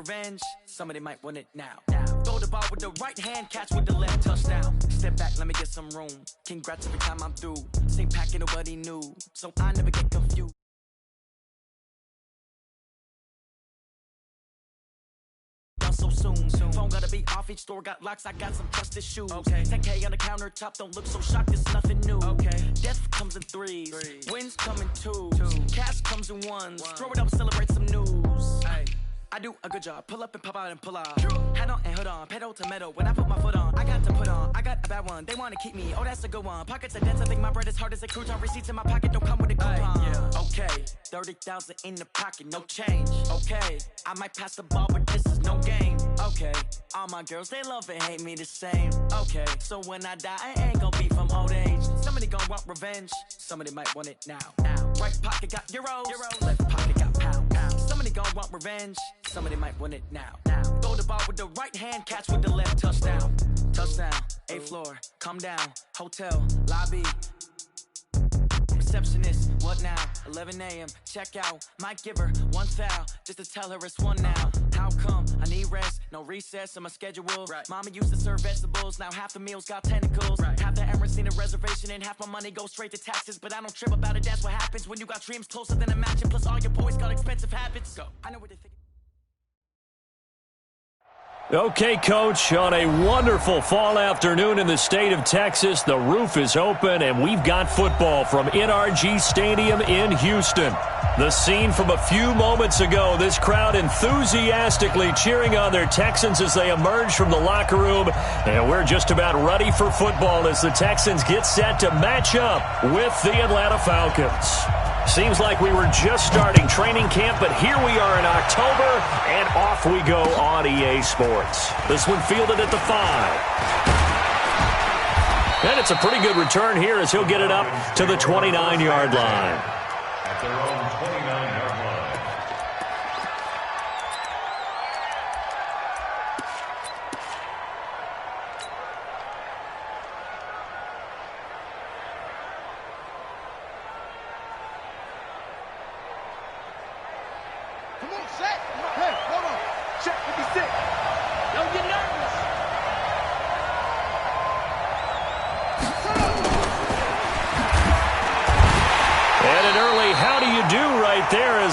revenge, somebody might want it now. Throw the ball with the right hand, catch with the left, touchdown. Step back, let me get some room. Congrats every time I'm through. Same packet, nobody knew, so I never get confused. So soon. Phone gotta be off, each store got locks, I got some trusted shoes. 10K on the countertop, don't look so shocked, it's nothing new. Death comes in threes. Wins come in twos. Cash comes in ones. Throw it up, celebrate some news. I do a good job, pull up and pop out and pull out. Hat on and hood on, pedal to metal. When I put my foot on, I got to put on. I got a bad one, they wanna keep me, oh that's a good one. Pockets are dense, I think my bread is hard as a crouton. Receipts in my pocket, don't come with a coupon. Okay, 30,000 in the pocket, no change. Okay, I might pass the ball, but this is no game. Okay, all my girls, they love and hate me the same. Okay, so when I die, I ain't gonna be from old age. Somebody gon' want revenge, somebody might want it now. Right pocket got euros, left pocket got pounds. Somebody gon' want revenge, somebody might want it now. Throw the ball with the right hand, catch with the left, touchdown. Touchdown, 8th floor, come down, hotel, lobby. Receptionist, what now? 11 a.m., check out. Might give her one foul, just to tell her it's one now. How come? I need rest, no recess in my schedule. Mama used to serve vegetables, now half the meals got tentacles. Half the errands need a reservation and half my money goes straight to taxes. But I don't trip about it, that's what happens when you got dreams closer than a mansion. Plus all your boys got expensive habits. Go. I know what they think. Okay, Coach, on a wonderful fall afternoon in the state of Texas, the roof is open, and we've got football from NRG Stadium in Houston. The scene from a few moments ago, this crowd enthusiastically cheering on their Texans as they emerge from the locker room, and we're just about ready for football as the Texans get set to match up with the Atlanta Falcons. Seems like we were just starting training camp, but here we are in October, and off we go on EA Sports. This one fielded at the 5. And it's a pretty good return here as he'll get it up to the 29-yard line. At their own 29-yard line.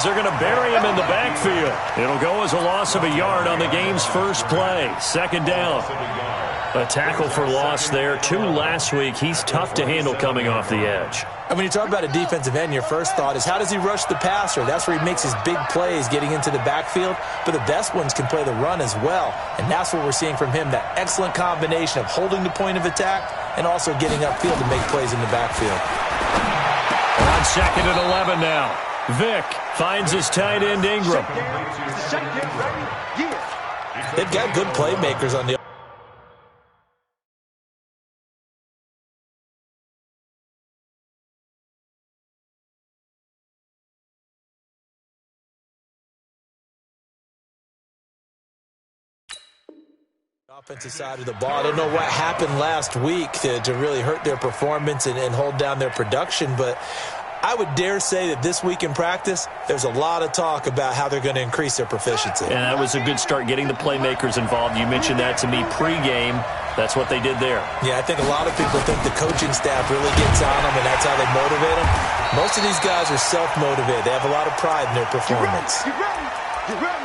They're going to bury him in the backfield. It'll go as a loss of a yard on the game's first play. Second down. A tackle for loss there. 2 last week. He's tough to handle coming off the edge. And when you talk about a defensive end, your first thought is how does he rush the passer? That's where he makes his big plays getting into the backfield. But the best ones can play the run as well. And that's what we're seeing from him, that excellent combination of holding the point of attack and also getting upfield to make plays in the backfield. On 2nd and 11 now. Vic finds his tight end Ingram. They've got good playmakers on the offensive side of the ball. I don't know what happened last week to really hurt their performance and hold down their production, but I would dare say that this week in practice, there's a lot of talk about how they're going to increase their proficiency. And that was a good start, getting the playmakers involved. You mentioned that to me pregame. That's what they did there. Yeah, I think a lot of people think the coaching staff really gets on them, and that's how they motivate them. Most of these guys are self-motivated. They have a lot of pride in their performance.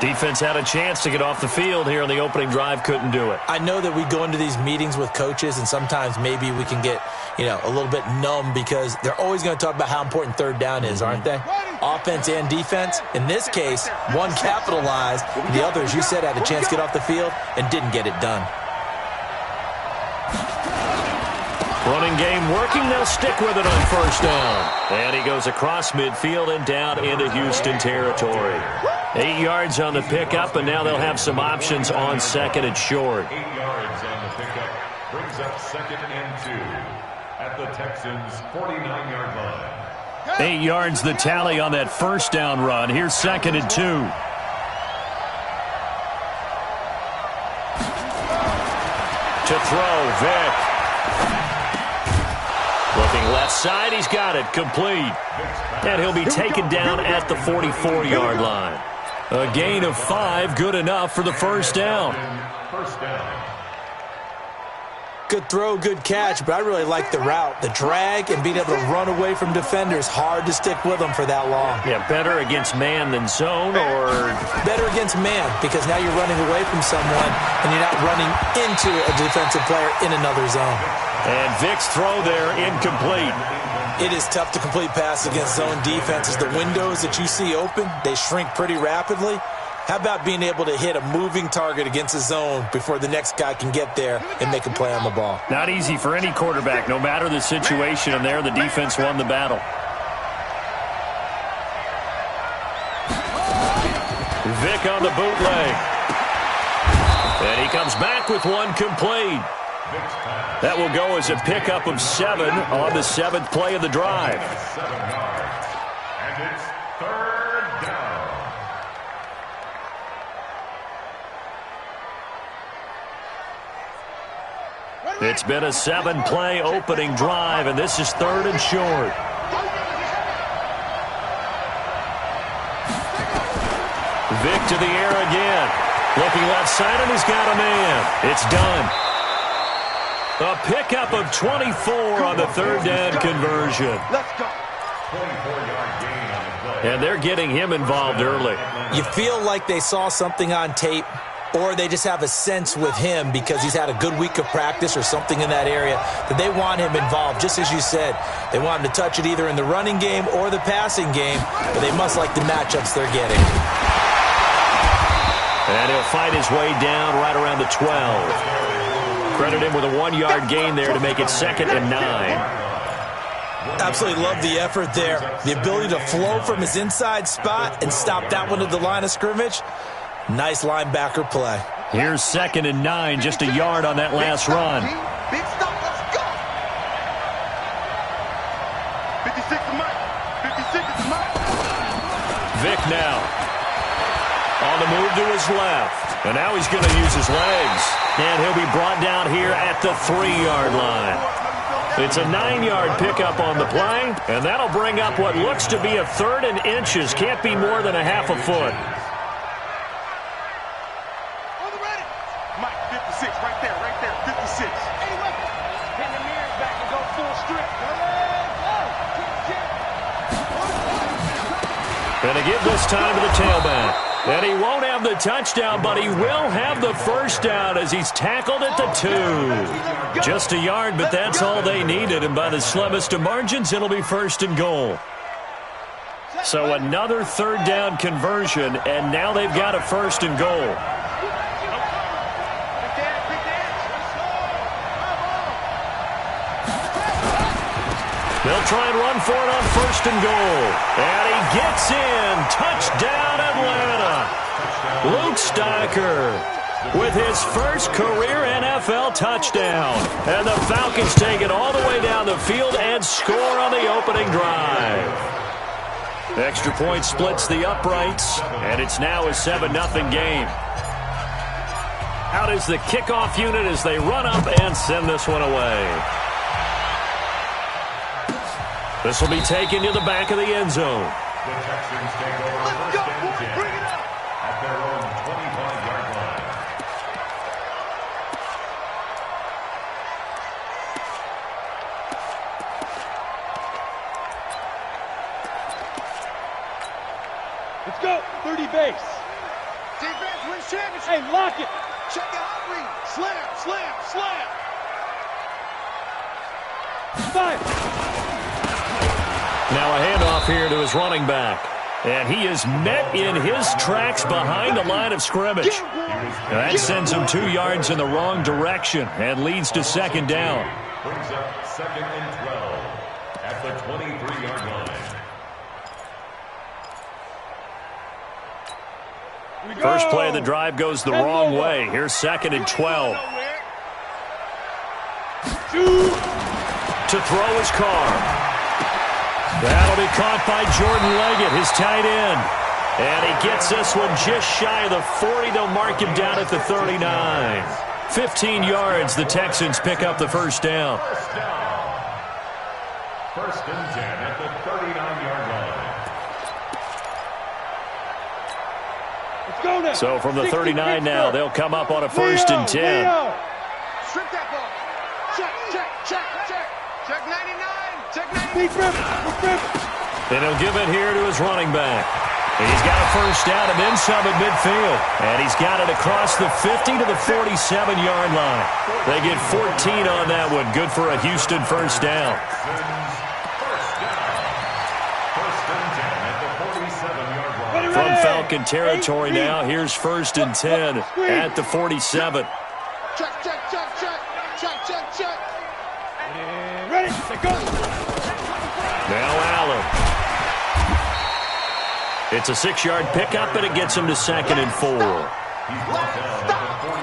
Defense had a chance to get off the field here on the opening drive, couldn't do it. I know that we go into these meetings with coaches, and sometimes maybe we can get, a little bit numb because they're always going to talk about how important third down is, aren't they? Offense and defense. In this case, one capitalized, and the other, as you said, had a chance to get off the field and didn't get it done. Running game working. They'll stick with it on first down. And he goes across midfield and down into Houston territory. 8 yards on the pickup, and now they'll have some options on 2nd and short. 8 yards on the pickup brings up 2nd and 2 at the Texans' 49-yard line. 8 yards the tally on that first down run. Here's 2nd and 2. To throw, Vic. Looking left side, he's got it, complete. And he'll be taken down at the 44-yard line. A gain of 5, good enough for the first down. First down. Good throw, good catch, but I really like the route. The drag and being able to run away from defenders, hard to stick with them for that long. Yeah, better against man than zone, or? Better against man, because now you're running away from someone and you're not running into a defensive player in another zone. And Vic's throw there incomplete. It is tough to complete passes against zone defenses. The windows that you see open, they shrink pretty rapidly. How about being able to hit a moving target against a zone before the next guy can get there and make a play on the ball? Not easy for any quarterback, no matter the situation, and there the defense won the battle. Vic on the bootleg. And he comes back with one complete. That will go as a pickup of 7 on the 7th play of the drive. 7 yards. And it's third down. It's been a 7-play opening drive, and this is 3rd and short. Vic to the air again. Looking left side, and he's got a man. It's done. A pickup of 24 on the 3rd down conversion. Let's go. 24-yard gain on the play. And they're getting him involved early. You feel like they saw something on tape, or they just have a sense with him because he's had a good week of practice or something in that area that they want him involved. Just as you said, they want him to touch it either in the running game or the passing game, but they must like the matchups they're getting. And he'll fight his way down right around the 12. Credit him with a 1-yard gain there to make it 2nd and 9. Absolutely love the effort there. The ability to flow from his inside spot and stop that one at the line of scrimmage. Nice linebacker play. Here's 2nd and 9, just a yard on that last run. Big stop, let's go. 56 is Mike. 56 is Mike. Vic now. On the move to his left. And now he's going to use his legs. And he'll be brought down here at the 3-yard line. It's a 9-yard pickup on the play. And that'll bring up what looks to be a 3rd and inches. Can't be more than a half a foot. On the ready. Mike, 56, right there, 56. Hey, wait. Pin the mirrors back and go full strip. Gonna give this time to the tailback. And he won't have the touchdown, but he will have the first down as he's tackled at the 2. Just a yard, but that's all they needed. And by the slimmest of margins, it'll be 1st and goal. So another 3rd down conversion, and now they've got a 1st and goal. They'll try and run for it on 1st and goal. And he gets in. Touchdown, Atlanta. Luke Steicher with his first career NFL touchdown. And the Falcons take it all the way down the field and score on the opening drive. Extra point splits the uprights, and it's now a 7-0 game. Out is the kickoff unit as they run up and send this one away. This will be taken to the back of the end zone. The Texans take over first and 10 at their own 25-yard line. Let's go. 30 base. Defense wins championship. Hey, lock it. Check it out, read. Slam, slam, slam. Fire. Now a handoff here to his running back. And he is met in his tracks behind the line of scrimmage. That sends him 2 yards in the wrong direction and leads to 2nd down. Brings up 2nd and 12 at the 23-yard line. First play of the drive goes the wrong way. Here's 2nd and 12. To throw his car. That'll be caught by Jordan Leggett, his tight end. And he gets this one just shy of the 40. They'll mark him down at the 39. 15 yards, the Texans pick up the first down. First and 10 at the 39-yard line. Let's go now. So from the 39 now, they'll come up on a 1st and 10. Strip that ball. Check. Check 99. Check 99. And he'll give it here to his running back. He's got a 1st down and then some at midfield. And he's got it across the 50 to the 47-yard line. They get 14 on that one. Good for a Houston 1st down. From Falcon territory now, here's 1st and 10 at the 47. Check. Ready, go. Now Allen. It's a 6-yard pickup, and it gets him to 2nd and 4.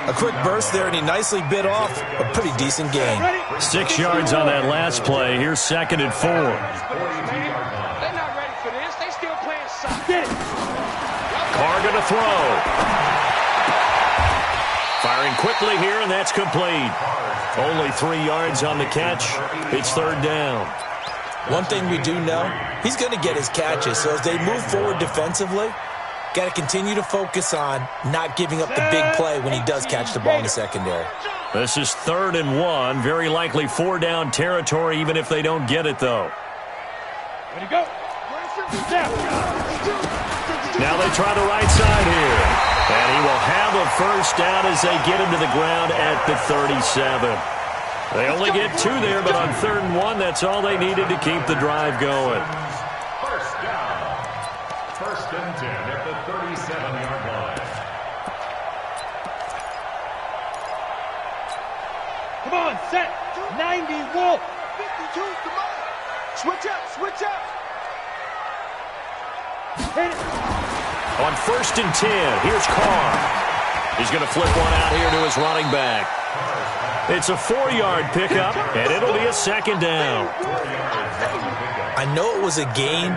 A quick burst there, and he nicely bit off a pretty decent gain. 6 yards on that last play. Here's 2nd and 4. They're not ready for this. They still playing soccer. Carr going to throw. Firing quickly here, and that's complete. Only 3 yards on the catch. It's 3rd down. One thing we do know, he's going to get his catches. So as they move forward defensively, got to continue to focus on not giving up the big play when he does catch the ball in the secondary. This is 3rd and 1. Very likely 4-down territory, even if they don't get it, though. Ready, go. Now they try the right side here. And he will have a 1st down as they get him to the ground at the 37. They only get 2 there, but on 3rd and 1, that's all they needed to keep the drive going. 1st down. 1st and 10 at the 37-yard line. Come on, set. 90, Wolf. 52, come on. Switch up. Hit it. On 1st and 10, here's Carr. He's going to flip one out here to his running back. It's a 4-yard pickup, and it'll be a 2nd down. I know it was a gain,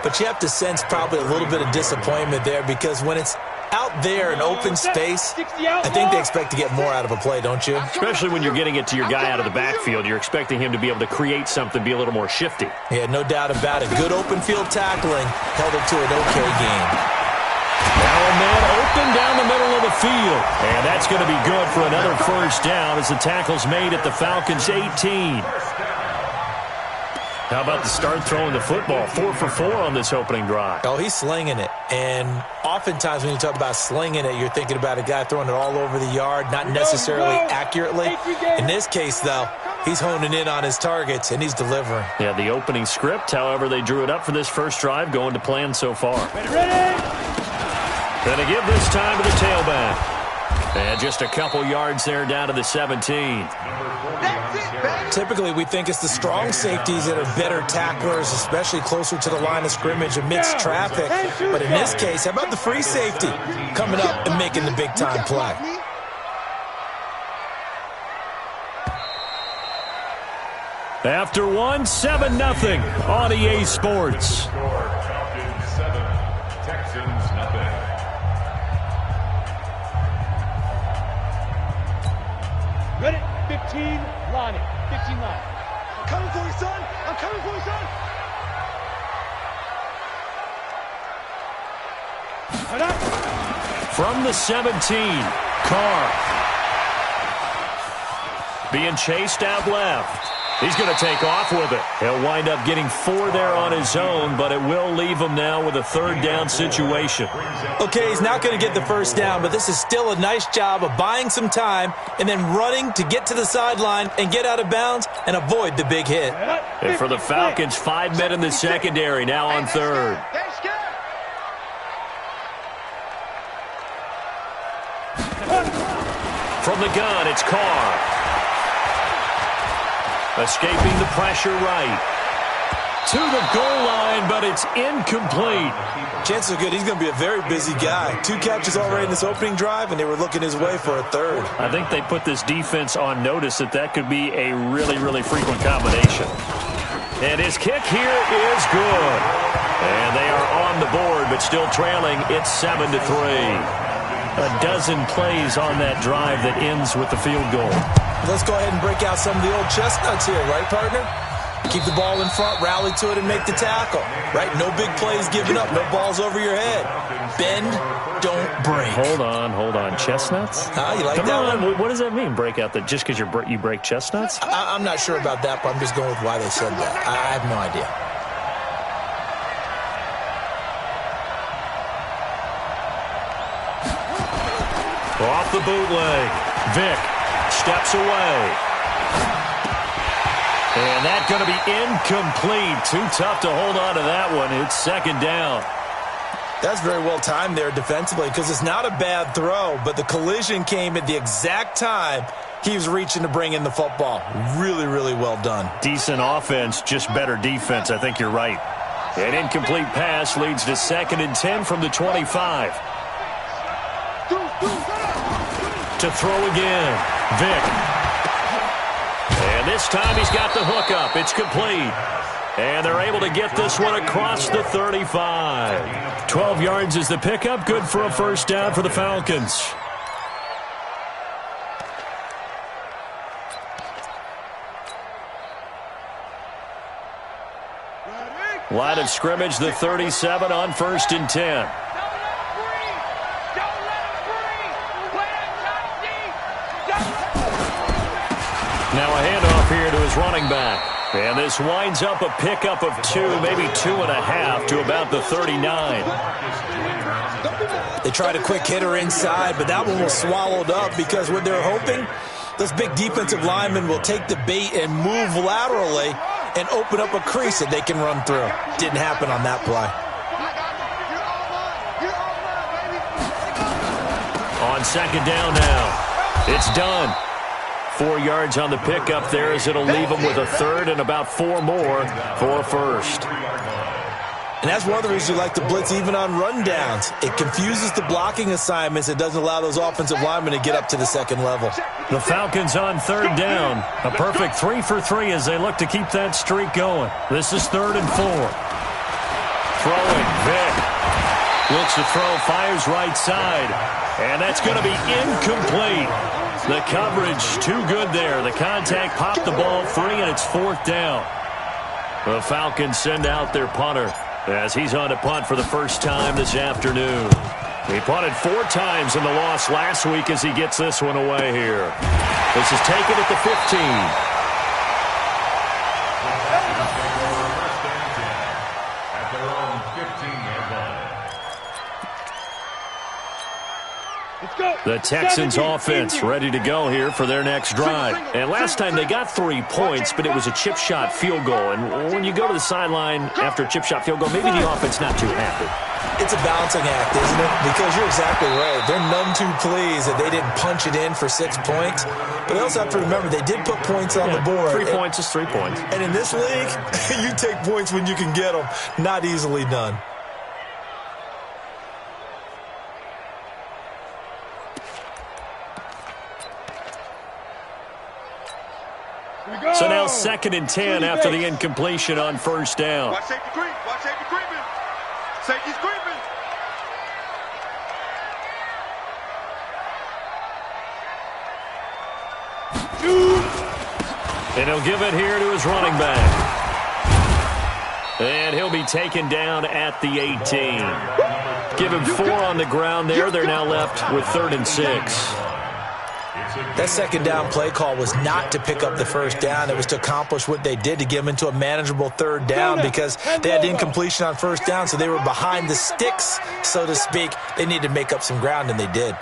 but you have to sense probably a little bit of disappointment there because when it's out there in open space, I think they expect to get more out of a play, don't you? Especially when you're getting it to your guy out of the backfield. You're expecting him to be able to create something, be a little more shifty. Yeah, no doubt about it. Good open field tackling held it to an okay game. Now a man open down the middle of the field. And that's going to be good for another 1st down as the tackle's made at the Falcons' 18. How about the start throwing the football? 4 for 4 on this opening drive. Oh, he's slinging it. And oftentimes when you talk about slinging it, you're thinking about a guy throwing it all over the yard, not necessarily accurately. In this case, though, he's honing in on his targets, and he's delivering. Yeah, the opening script, however, they drew it up for this 1st drive, going to plan so far. Ready. Then they give this time to the tailback. And just a couple yards there down to the 17. Typically, we think it's the strong safeties that are better tacklers, especially closer to the line of scrimmage amidst traffic. But in this case, how about the free safety coming up and making the big-time play? After 1, 7-0 on EA Sports. Falcons 7, Texans nothing. Ready, 15, Lonnie. 15 line. I'm coming for you, son. From the 17, Carr. Being chased out left. He's going to take off with it. He'll wind up getting 4 there on his own, but it will leave him now with a 3rd down situation. Okay, he's not going to get the 1st down, but this is still a nice job of buying some time and then running to get to the sideline and get out of bounds and avoid the big hit. And for the Falcons, 5 men in the secondary now on 3rd. From the gun, it's Carr. Escaping the pressure right. To the goal line, but it's incomplete. Chances are good he's going to be a very busy guy. 2 catches already in this opening drive, and they were looking his way for a 3rd. I think they put this defense on notice that could be a really, really frequent combination. And his kick here is good. And they are on the board, but still trailing. It's 7-3. A dozen plays on that drive that ends with the field goal. Let's go ahead and break out some of the old chestnuts here, right, partner? Keep the ball in front, rally to it, and make the tackle. Right? No big plays given up. No balls over your head. Bend, don't break. Hold on. Chestnuts? You like Come that on. one? What does that mean, break out? That just because you break chestnuts? I'm not sure about that, but I'm just going with why they said that. I have no idea. Off the bootleg. Vick steps away. And that's going to be incomplete. Too tough to hold on to that one. It's second down. That's very well timed there defensively because it's not a bad throw, but the collision came at the exact time he was reaching to bring in the football. Really, really well done. Decent offense, just better defense. I think you're right. An incomplete pass leads to 2nd and 10 from the 25. To throw again. Vick. And this time he's got the hook up. It's complete. And they're able to get this one across the 35. 12 yards is the pickup. Good for a first down for the Falcons. Line of scrimmage, the 37 on 1st and 10. Now a handoff here to his running back. And this winds up a pickup of 2, maybe 2.5 to about the 39. They tried a quick hitter inside, but that one was swallowed up because what they're hoping, those big defensive linemen will take the bait and move laterally and open up a crease that they can run through. Didn't happen on that play. On 2nd down now. It's done. 4 yards on the pickup there as it'll leave them with a 3rd and about 4 more for a first. And that's one of the reasons you like to blitz even on rundowns. It confuses the blocking assignments. It doesn't allow those offensive linemen to get up to the 2nd level. The Falcons on 3rd down. A perfect 3 for 3 as they look to keep that streak going. This is 3rd and 4. Throwing. Vick looks to throw, fires right side. And that's going to be incomplete. The coverage too good there. The contact popped the ball free, and it's 4th down. The Falcons send out their punter as he's on to punt for the first time this afternoon. He punted 4 times in the loss last week as he gets this one away here. This is taken at the 15. At their own 15-yard line. The Texans offense ready to go here for their next drive. And last time they got 3 points, but it was a chip shot field goal. And when you go to the sideline after a chip shot field goal, maybe the offense not too happy. It's a balancing act, isn't it? Because you're exactly right. They're none too pleased that they didn't punch it in for 6 points. But they also have to remember they did put points on the board. 3 points is 3 points. And in this league, you take points when you can get them. Not easily done. So now 2nd and 10 after the incompletion on 1st down. Watch safety creep. Watch safety creeping. Safety's creeping. And he'll give it here to his running back. And he'll be taken down at the 18. Give him 4 on the ground there. They're now left with 3rd and 6. That 2nd down play call was not to pick up the 1st down. It was to accomplish what they did to get them into a manageable 3rd down because they had incompletion on 1st down, so they were behind the sticks, so to speak. They needed to make up some ground, and they did.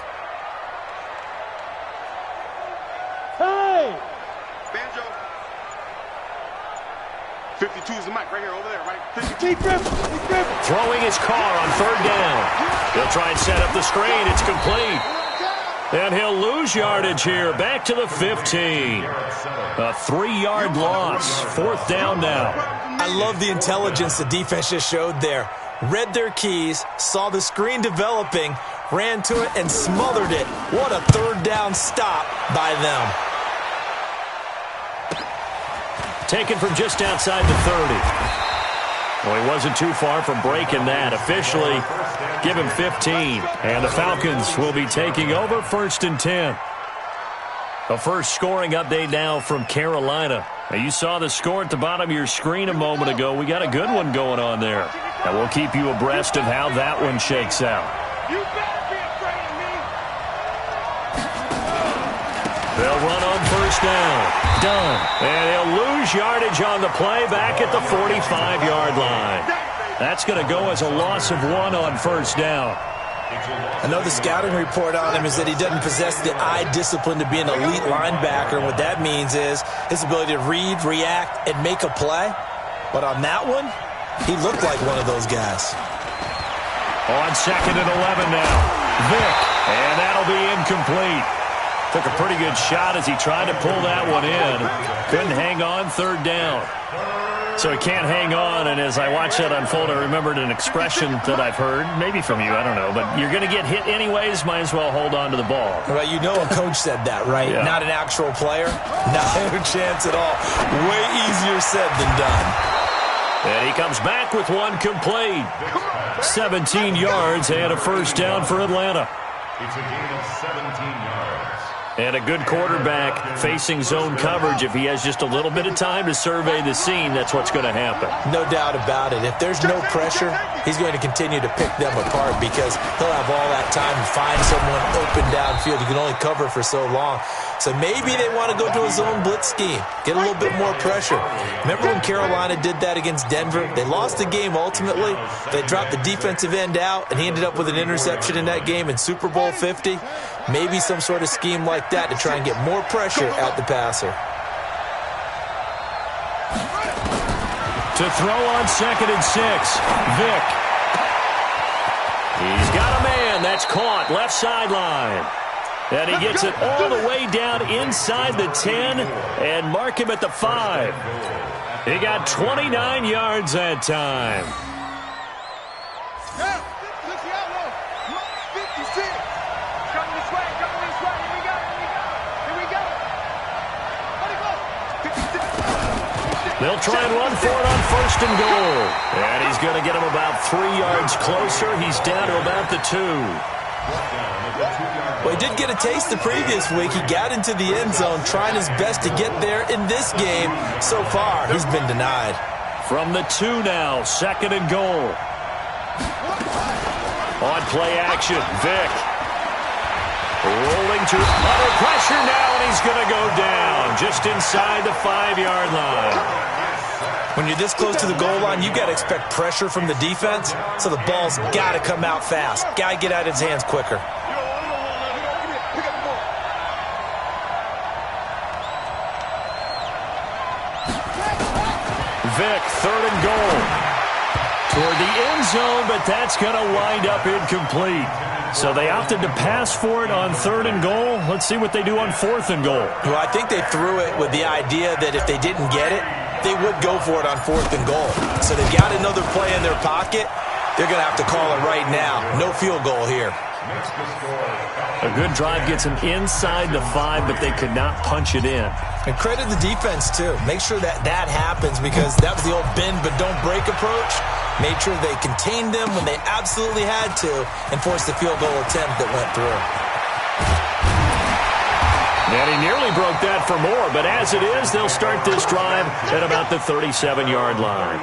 Hey! Banjo. 52 is the mic right here, over there, right? 52. Throwing his car on 3rd down. He'll try and set up the screen. It's complete. And he'll lose yardage here. Back to the 15. A 3-yard loss. 4th down now. I love the intelligence the defense just showed there. Read their keys, saw the screen developing, ran to it, and smothered it. What a 3rd down stop by them. Taken from just outside the 30. Well, he wasn't too far from breaking that. Officially, give him 15. And the Falcons will be taking over 1st and 10. A first scoring update now from Carolina. Now, you saw the score at the bottom of your screen a moment ago. We got a good one going on there. And we'll keep you abreast of how that one shakes out. You better be afraid of me. They'll run on first down. Done. And he'll lose yardage on the play back at the 45-yard line. That's going to go as a loss of 1 on first down. I know the scouting report on him is that he doesn't possess the eye discipline to be an elite linebacker. And what that means is his ability to read, react, and make a play. But on that one, he looked like one of those guys. On 2nd and 11 now. Vick. And that'll be incomplete. Took a pretty good shot as he tried to pull that one in. Couldn't hang on 3rd down. So he can't hang on, and as I watch that unfold, I remembered an expression that I've heard, maybe from you, I don't know, but you're going to get hit anyways, might as well hold on to the ball. Well, you know a coach said that, right? Yeah. Not an actual player? No chance at all. Way easier said than done. And he comes back with one complete. 17 yards and a first down for Atlanta. It's a gain of 17 yards. And a good quarterback facing zone coverage. If he has just a little bit of time to survey the scene, that's what's going to happen. No doubt about it. If there's no pressure, he's going to continue to pick them apart because he'll have all that time to find someone open downfield. You can only cover for so long. So maybe they want to go to a zone blitz scheme, get a little bit more pressure. Remember when Carolina did that against Denver? They lost the game ultimately. They dropped the defensive end out, and he ended up with an interception in that game in Super Bowl 50. Maybe some sort of scheme like that to try and get more pressure at the passer. To throw on 2nd and 6, Vick. He's got a man. That's caught left sideline. And he gets it all the way down inside the 10 and mark him at the 5. He got 29 yards that time. They'll try and run for it on 1st and goal. And he's going to get him about 3 yards closer. He's down to about the 2. Well, he did get a taste the previous week. He got into the end zone trying his best to get there in this game. So far, he's been denied. From the 2 now, 2nd and goal. On play action, Vick. Rolling to under pressure now, and he's going to go down just inside the 5-yard line. When you're this close to the goal line, you got to expect pressure from the defense, so the ball's got to come out fast. Got to get out of his hands quicker. Vick, 3rd and goal. Toward the end zone, but that's going to wind up incomplete. So they opted to pass for it on 3rd and goal. Let's see what they do on 4th and goal. Well, I think they threw it with the idea that if they didn't get it, they would go for it on 4th and goal. So they've got another play in their pocket. They're going to have to call it right now. No field goal here. A good drive gets them inside the 5, but they could not punch it in. And credit the defense, too. Make sure that that happens because that was the old bend but don't break approach. Made sure they contained them when they absolutely had to and forced the field goal attempt that went through. And he nearly broke that for more, but as it is, they'll start this drive at about the 37-yard line.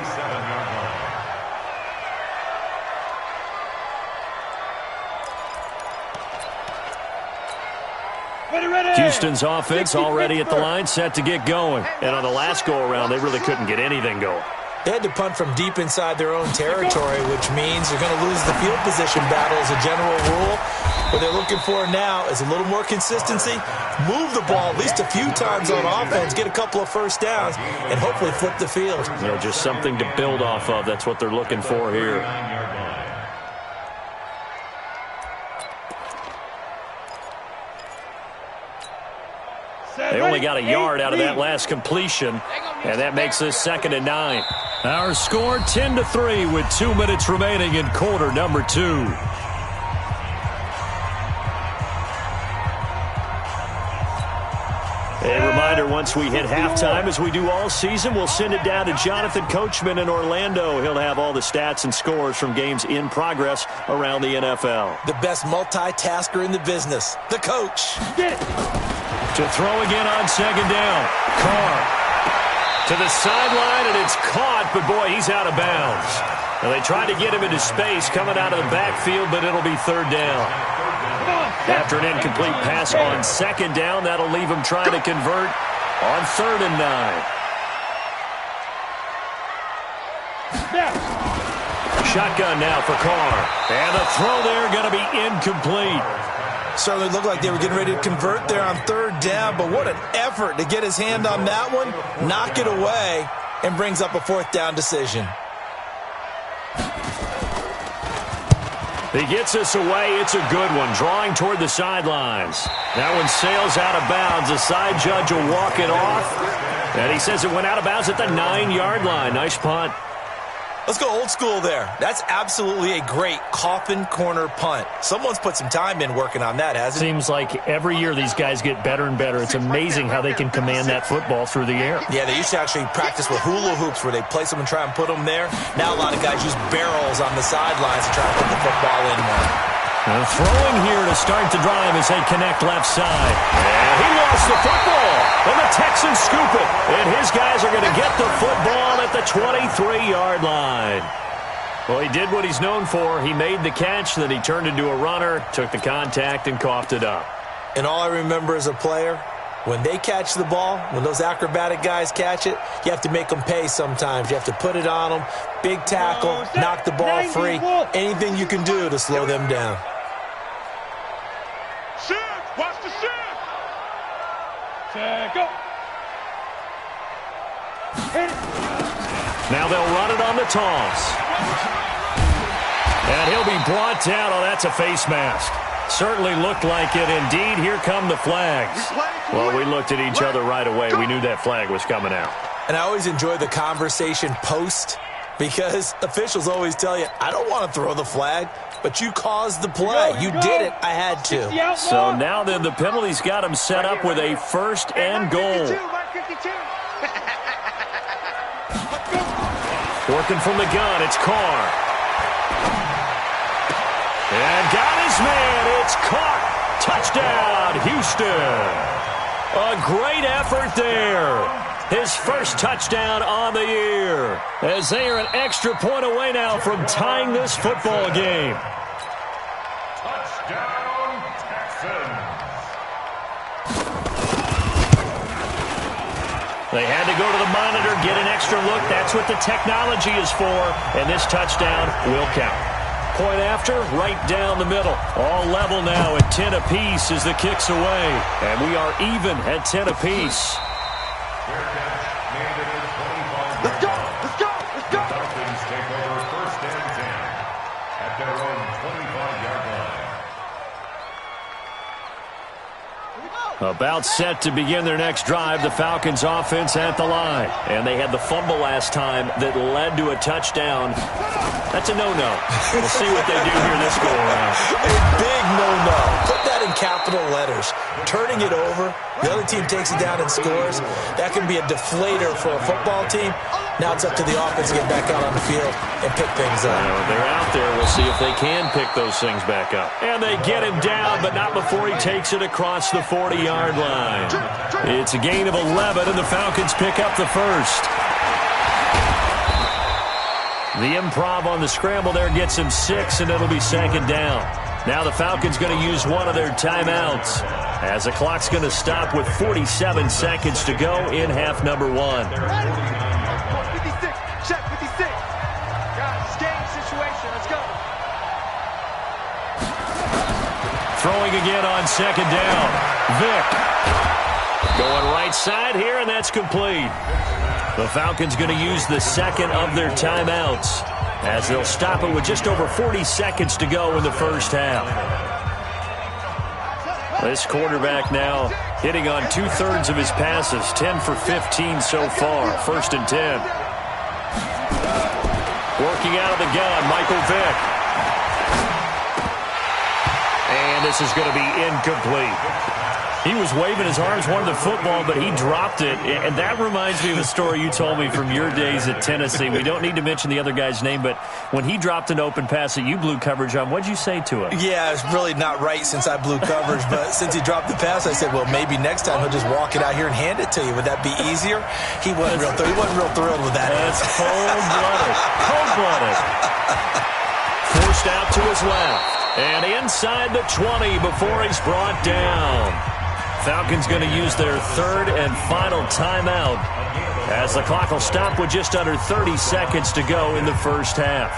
Houston's offense already at the line, set to get going. And on the last go-around, they really couldn't get anything going. They had to punt from deep inside their own territory, which means they're going to lose the field position battle as a general rule. What they're looking for now is a little more consistency, move the ball at least a few times on offense, get a couple of first downs, and hopefully flip the field. You know, just something to build off of. That's what they're looking for here. They only got a yard out of that last completion, and that makes this 2nd and 9. Our score 10-3 with 2 minutes remaining in quarter number 2. A reminder, once we hit halftime, as we do all season, we'll send it down to Jonathan Coachman in Orlando. He'll have all the stats and scores from games in progress around the NFL. The best multitasker in the business, the coach. To throw again on 2nd down. Carr. To the sideline, and it's caught, but boy, he's out of bounds. And they tried to get him into space coming out of the backfield, but it'll be third down. After an incomplete pass on second down, that'll leave him trying to convert on 3rd and 9. Shotgun now for Carr. And the throw there going to be incomplete. Certainly looked like they were getting ready to convert there on 3rd down, but what an effort to get his hand on that one, knock it away, and brings up a 4th down decision. He gets us away. It's a good one, drawing toward the sidelines. That one sails out of bounds. The side judge will walk it off, and he says it went out of bounds at the 9-yard line. Nice punt. Let's go old school there. That's absolutely a great coffin corner punt. Someone's put some time in working on that, hasn't it? Seems like every year these guys get better and better. It's amazing how they can command that football through the air. Yeah, they used to actually practice with hula hoops where they place them and try and put them there. Now a lot of guys use barrels on the sidelines to try and put the football in there. Throwing here to start the drive as they connect left side. And he lost the football. And the Texans scoop it. And his guys are going to get the football at the 23-yard line. Well, he did what he's known for. He made the catch, then he turned into a runner, took the contact, and coughed it up. And all I remember as a player, when they catch the ball, when those acrobatic guys catch it, you have to make them pay sometimes. You have to put it on them, big tackle, knock the ball free, anything you can do to slow them down. Watch the shift. Check up. Now they'll run it on the toss. And he'll be brought down. Oh, that's a face mask. Certainly looked like it. Indeed, here come the flags. Well, we looked at each other right away. We knew that flag was coming out. And I always enjoy the conversation post because officials always tell you, I don't want to throw the flag, but you caused the play. You did it. I had to. So now then the penalty's got him set up with a 1st and goal. Working from the gun, it's Carr. And got his man. It's caught. Touchdown, Houston. A great effort there. His first touchdown on the year. As they are an extra point away now from tying this football game. Touchdown, Texans. They had to go to the monitor, get an extra look. That's what the technology is for. And this touchdown will count. Point after, right down the middle. All level now at 10 apiece as the kick's away. And we are even at 10 apiece. Let's go. Let's go. Let's go. The Falcons take over 1st and 10 at their own 25-yard line. About set to begin their next drive, the Falcons offense at the line. And they had the fumble last time that led to a touchdown. That's a no-no. We'll see what they do here this go-around. A big no-no. Put that in capital letters. Turning it over, the other team takes it down and scores. That can be a deflator for a football team. Now it's up to the offense to get back out on the field and pick things up. They're out there. We'll see if they can pick those things back up. And they get him down, but not before he takes it across the 40-yard line. It's a gain of 11, and the Falcons pick up the first. The improv on the scramble there gets him 6, and it'll be 2nd down. Now the Falcons going to use one of their timeouts as the clock's going to stop with 47 seconds to go in half number 1. 56. Check 56. Guys, game situation. Let's go. Throwing again on 2nd down. Vick going right side here, and that's complete. The Falcons going to use the 2nd of their timeouts as they'll stop it with just over 40 seconds to go in the first half. This quarterback now hitting on 2/3 of his passes, 10 for 15 so far. 1st and 10. Working out of the gun, Michael Vick. And this is going to be incomplete. He was waving his arms, wanted the football, but he dropped it. And that reminds me of a story you told me from your days at Tennessee. We don't need to mention the other guy's name, but when he dropped an open pass that you blew coverage on, what'd you say to him? Yeah, it's really not right since I blew coverage, but since he dropped the pass, I said, well, maybe next time he'll just walk it out here and hand it to you. Would that be easier? He wasn't real thrilled with that. That's cold-blooded. Cold-blooded. Forced out to his left. And inside the 20 before he's brought down. Falcons going to use their third and final timeout as the clock will stop with just under 30 seconds to go in the first half.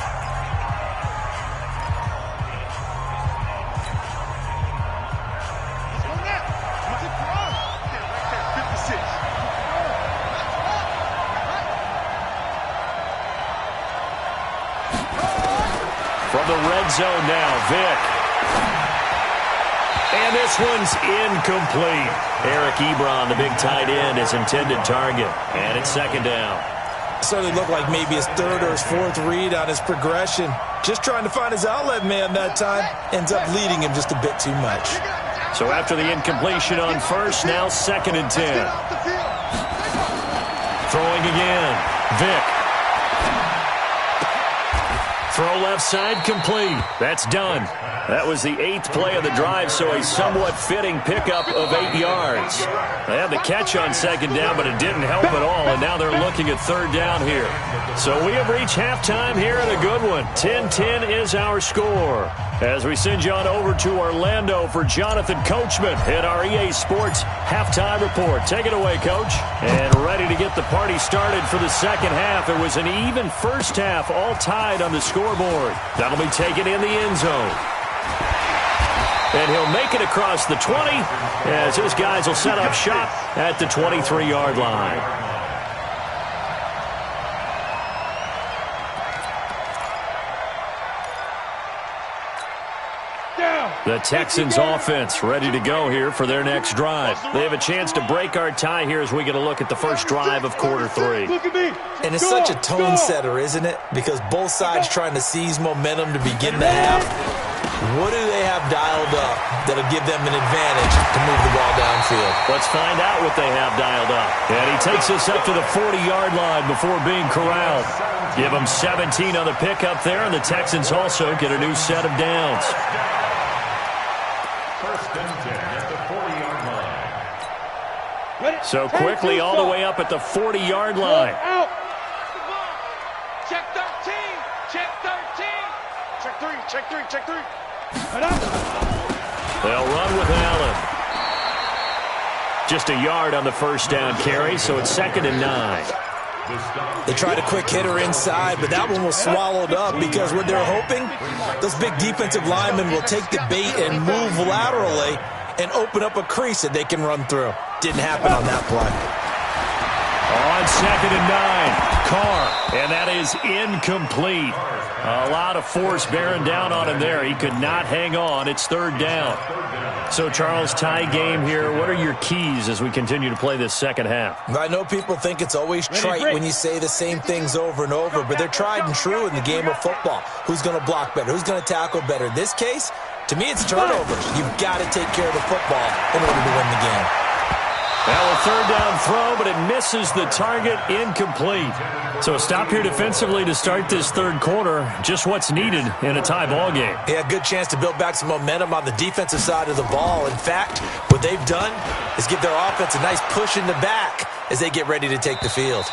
From the red zone now, Vick. And this one's incomplete. Eric Ebron, the big tight end, his intended target. And it's second down. Certainly looked like maybe his third or his fourth read on his progression. Just trying to find his outlet man that time. Ends up leading him just a bit too much. So after the incompletion on first, now second and 10. Throwing again. Vick. Throw left side complete. That's done. That was the 8th play of the drive, so a somewhat fitting pickup of 8 yards. They had the catch on second down, but it didn't help at all, and now they're looking at third down here. So we have reached halftime here in a good one. 10-10 is our score. As we send you on over to Orlando for Jonathan Coachman at our EA Sports Halftime Report. Take it away, Coach. And ready to get the party started for the second half. It was an even first half, all tied on the scoreboard. That'll be taken in the end zone. And he'll make it across the 20 as his guys will set up shop at the 23-yard line. The Texans offense ready to go here for their next drive. They have a chance to break our tie here as we get a look at the first drive of quarter 3. And it's such a tone setter, isn't it? Because both sides trying to seize momentum to begin the half. What do they have dialed up that'll give them an advantage to move the ball downfield? Let's find out what they have dialed up. And he takes us up to the 40-yard line before being corralled. Give them 17 on the pickup there, and the Texans also get a new set of downs. First and 10 at the 40-yard line. So quickly all the way up at the 40-yard line. Out. Check 13. Check 13. Check 3. Check 3. Check 3. They'll run with Allen. Just a yard on the first down carry, so it's second and 9. They tried a quick hitter inside, but that one was swallowed up because what they're hoping, those big defensive linemen will take the bait and move laterally and open up a crease that they can run through. Didn't happen on that play. On second and 9, Carr, and that is incomplete. A lot of force bearing down on him there. He could not hang on. It's third down. So, Charles, tie game here. What are your keys as we continue to play this second half? I know people think it's always trite when you say the same things over and over, but they're tried and true in the game of football. Who's going to block better? Who's going to tackle better? In this case, to me, it's turnovers. You've got to take care of the football in order to win the game. Well, a third down throw, but it misses the target, incomplete. So a stop here defensively to start this third quarter. Just what's needed in a tie ball game. Yeah, good chance to build back some momentum on the defensive side of the ball. In fact, what they've done is give their offense a nice push in the back as they get ready to take the field.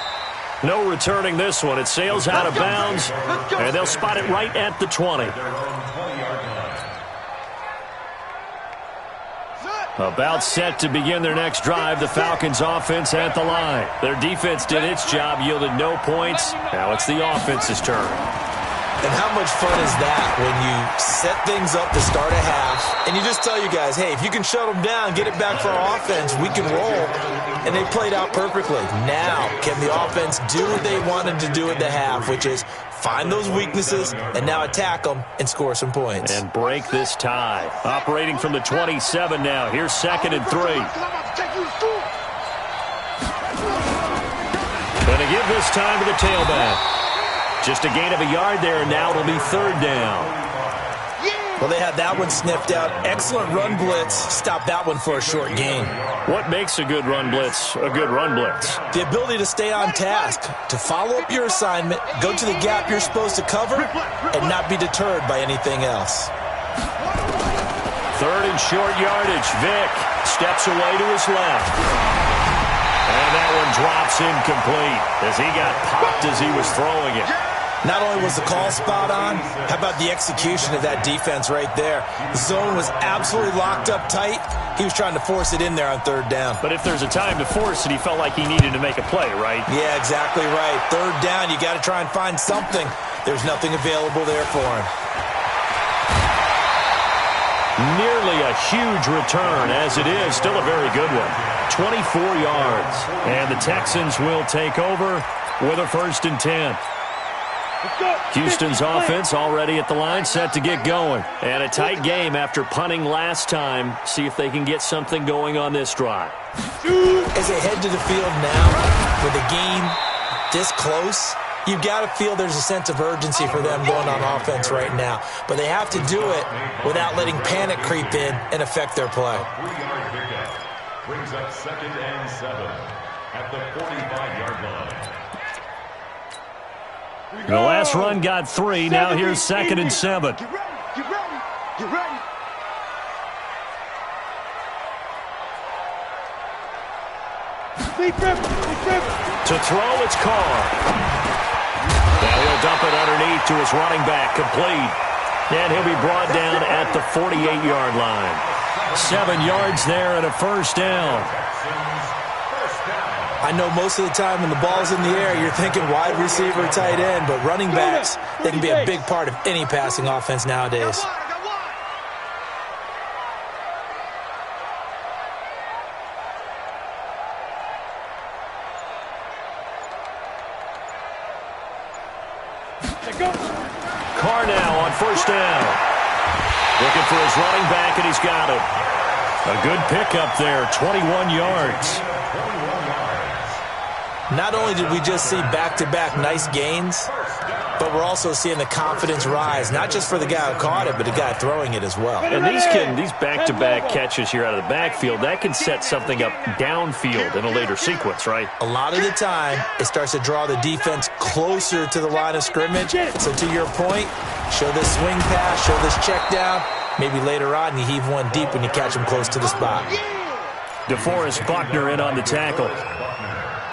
No returning this one. It sails out of bounds, and they'll spot it right at the 20. About set to begin their next drive, the Falcons offense at the line. Their defense did its job, yielded no points. Now it's the offense's turn. And how much fun is that when you set things up to start a half, and you just tell you guys, hey, if you can shut them down, get it back for our offense, we can roll. And they played out perfectly. Now, can the offense do what they wanted to do at the half, which is find those weaknesses and now attack them and score some points. And break this tie. Operating from the 27 now. Here's second and 3. Going to give this time to the tailback. Just a gain of a yard there, and now it'll be third down. Well, they had that one sniffed out. Excellent run blitz. Stop that one for a short gain. What makes a good run blitz a good run blitz? The ability to stay on task, to follow up your assignment, go to the gap you're supposed to cover, and not be deterred by anything else. Third and short yardage. Vick steps away to his left. And that one drops incomplete as he got popped as he was throwing it. Not only was the call spot on, how about the execution of that defense right there? The zone was absolutely locked up tight. He was trying to force it in there on third down. But if there's a time to force it, he felt like he needed to make a play, right? Yeah, exactly right. Third down, you got to try and find something. There's nothing available there for him. Nearly a huge return, as it is. Still a very good one. 24 yards. And the Texans will take over with a 1st and 10. Houston's offense already at the line, set to get going. And a tight game after punting last time. See if they can get something going on this drive. As they head to the field now, with the game this close, you've got to feel there's a sense of urgency for them going on offense right now. But they have to do it without letting panic creep in and affect their play. 3-yard pickup brings up 2nd and 7 at the 45-yard line. The last run got 3. Now here's 2nd and 7. Get ready. Get ready. Get ready. To throw, it's Carr. Now he'll dump it underneath to his running back, complete. And he'll be brought down at the 48-yard line. 7 yards there and a 1st down. I know most of the time when the ball's in the air, you're thinking wide receiver, tight end, but running backs, they can be a big part of any passing offense nowadays. Carr now on 1st down. Looking for his running back, and he's got him. A good pickup there, 21 yards. Not only did we just see back-to-back nice gains, but we're also seeing the confidence rise, not just for the guy who caught it, but the guy throwing it as well. And these back-to-back catches here out of the backfield, that can set something up downfield in a later sequence, right? A lot of the time, it starts to draw the defense closer to the line of scrimmage. So to your point, show this swing pass, show this check down. Maybe later on you heave one deep when you catch him close to the spot. DeForest Buckner in on the tackle.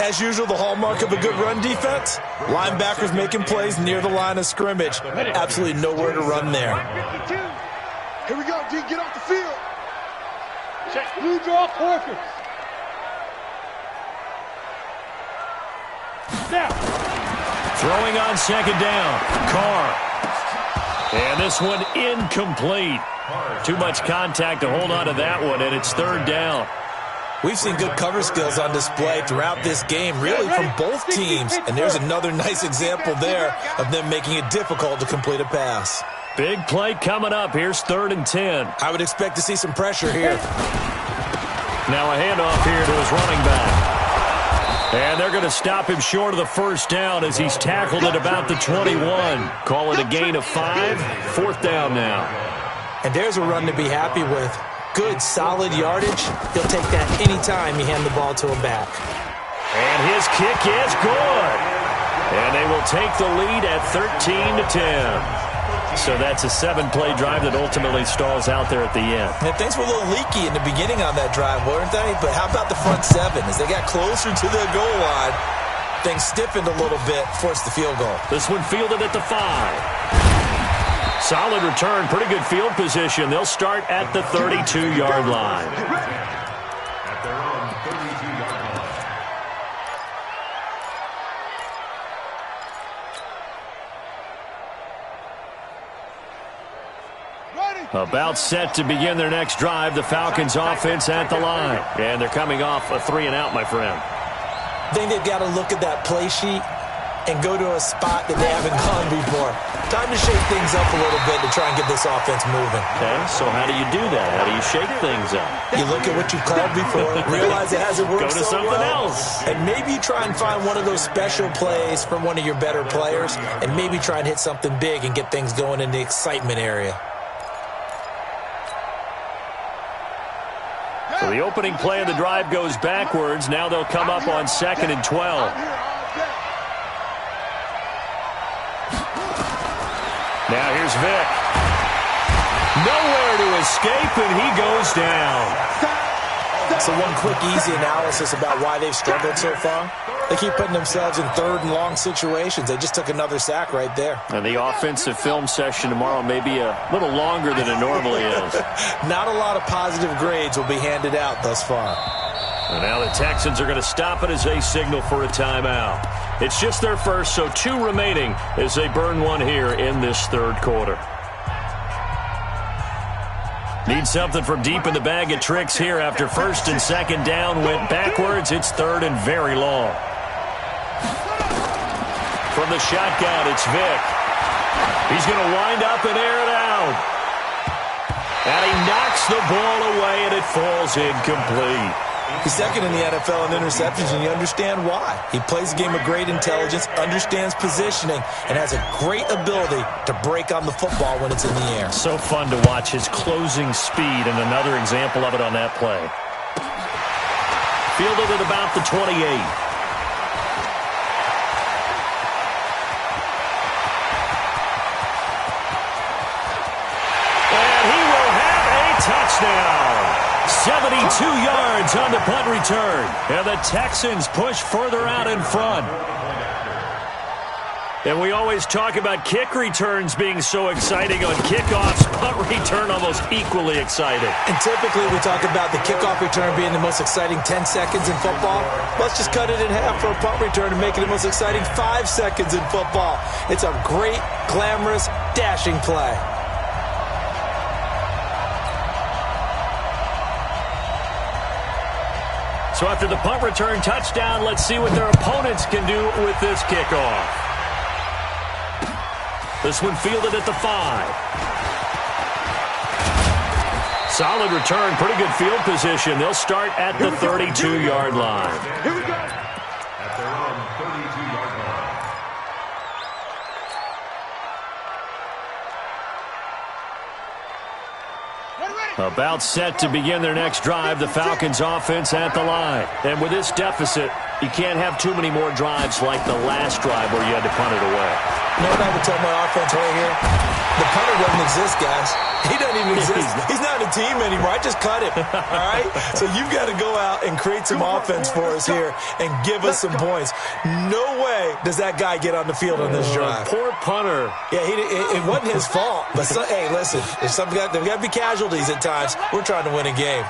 As usual, the hallmark of a good run defense, linebackers making plays near the line of scrimmage. Absolutely nowhere to run there. Here we go, D. Get off the field. Blue draw Corkers. Now. Throwing on 2nd down. Carr. And this one incomplete. Too much contact to hold on to that one, and it's 3rd down. We've seen good cover skills on display throughout this game, really from both teams. And there's another nice example there of them making it difficult to complete a pass. Big play coming up. Here's 3rd and 10. I would expect to see some pressure here. Now a handoff here to his running back. And they're going to stop him short of the 1st down as he's tackled at about the 21. Call it a gain of 5. 4th down now. And there's a run to be happy with. Good, solid yardage. He'll take that anytime you hand the ball to him back. And his kick is good. And they will take the lead at 13-10. So that's a 7-play drive that ultimately stalls out there at the end. And things were a little leaky in the beginning on that drive, weren't they? But how about the front 7? As they got closer to the goal line, things stiffened a little bit, forced the field goal. This one fielded at the 5. Solid return, pretty good field position. They'll start at the 32-yard line. At their own 32-yard line. About set to begin their next drive, the Falcons offense at the line. And they're coming off a 3-and-out, my friend. I think they've got to look at that play sheet and go to a spot that they haven't gone before. Time to shake things up a little bit to try and get this offense moving. Okay, so how do you do that? How do you shake things up? You look at what you've called before, realize it hasn't worked Go to so something well, else. and maybe you try and find one of those special plays from one of your better players, and maybe try and hit something big and get things going in the excitement area. So the opening play of the drive goes backwards. Now they'll come up on 2nd and 12. Now here's Vic. Nowhere to escape, and he goes down. So one quick, easy analysis about why they've struggled so far. They keep putting themselves in 3rd and long situations. They just took another sack right there. And the offensive film session tomorrow may be a little longer than it normally is. Not a lot of positive grades will be handed out thus far. And now the Texans are going to stop it as they signal for a timeout. It's just their first, so 2 remaining as they burn one here in this 3rd quarter. Need something from deep in the bag of tricks here after 1st and 2nd down went backwards. It's 3rd and very long. From the shotgun, it's Vic. He's going to wind up and air it out. And he knocks the ball away, and it falls incomplete. He's 2nd in the NFL in interceptions, and you understand why. He plays a game of great intelligence, understands positioning, and has a great ability to break on the football when it's in the air. So fun to watch his closing speed, and another example of it on that play. Fielded at about the 28. And he will have a touchdown. 72 yards on the punt return. And the Texans push further out in front. And we always talk about kick returns being so exciting on kickoffs. Punt return almost equally exciting. And typically we talk about the kickoff return being the most exciting 10 seconds in football. Let's just cut it in half for a punt return and make it the most exciting 5 seconds in football. It's a great, glamorous, dashing play. So after the punt return touchdown, let's see what their opponents can do with this kickoff. This one fielded at the 5. Solid return, pretty good field position. They'll start at the 32-yard line. Here we go. At their own 32-yard line. About set to begin their next drive, the Falcons offense at the line. And with this deficit, you can't have too many more drives like the last drive where you had to punt it away. You know what I would tell my offense right here? The punter doesn't exist, guys. He doesn't even exist. He's not a team anymore. I just cut him. All right? So you've got to go out and create some offense for us here and give us some points. No way does that guy get on the field on this drive. Poor punter. Yeah, it wasn't his fault. But, hey, listen, there's got to be casualties at times. We're trying to win a game.